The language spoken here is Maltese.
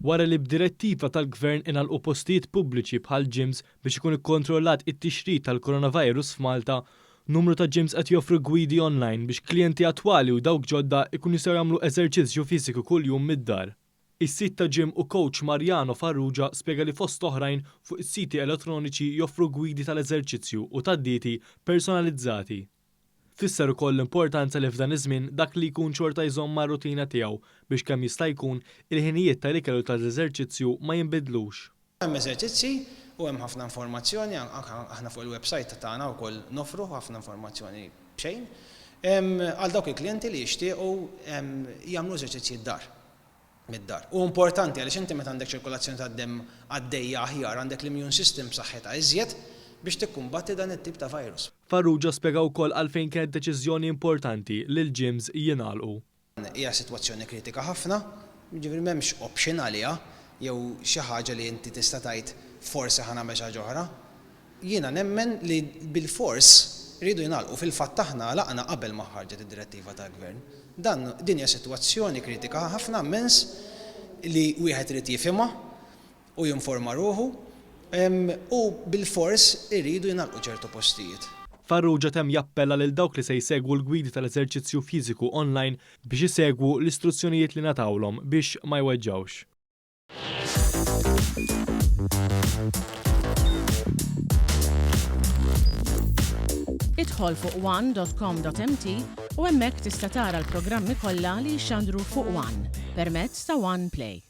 Wara li b'direttiva tal-Gvern ingħalqu postijiet pubbliċi bħal gyms biex ikun ikkontrollat it-tixrid tal-Coronavirus f'Malta, numru ta' gyms qed joffru gwidi online biex klijenti attwali u dawk ġodda ikun jistgħu jagħmlu eżerċizzju fiżiku kuljum mid-dar. Is-sid ta' gym u kowċ Mariano Farrugia spjega li fost oħrajn fuq is-siti elettroniċi joffru gwidi tal-eżerċizzju u tad-dieti personalizzati. Fisser ukoll l-importanza li f'dan iż-żmien dak li jkun xorta jżomm mar-rutina tiegħu biex kemm jista' jkun il-ħinijiet tal-ikel u tal-eżerċizzju ma jinbidlux. Hemm eżerċizzji u hemm ħafna informazzjoni, aħna fuq il-website tagħna wkoll nofru ħafna informazzjoni b'xejn għal dawk il-klijenti li jixtiequ jagħmlu eżerċizzji mid-dar. U importanti għaliex inti meta għandek ċirkolazzjoni tad-demm għaddejja aħjar, għandek l-immune system b'saħħitha iżjed biex tikkumbatti dan it-tip ta' virus. Farrugia spjega wkoll għalfejn kienet deċiżjoni importanti li l-gyms jingħalqu. Hija sitwazzjoni kritika ħafna, jiġifieri m'hemmx option għaliha jew xi ħaġa li inti tista' tgħid forsi ħanagħmel xi ħaġa oħra. Jiena nemmen li bil-fors iridu jingħalqu fil-fatt aħna għalaqna qabel ma ħarġet id-direttiva tal-Gvern. Din hija sitwazzjoni kritika ħafna immens li wieħed irid jifhimha u jinforma ruħu u bil-fors iridu jingħalqu ċertu postijiet. Farrugia temm jappella lil dawk li se jsegwu l-gwidi tal-eżerċizzju fiżiku online biex isegwu l-istruzzjonijiet li natawlhom biex ma jweġġawx. Idħol fuq one.com.mt u hemmhekk tista' tara l-programmi kollha li jxandru fuq One permezz ta' One Play.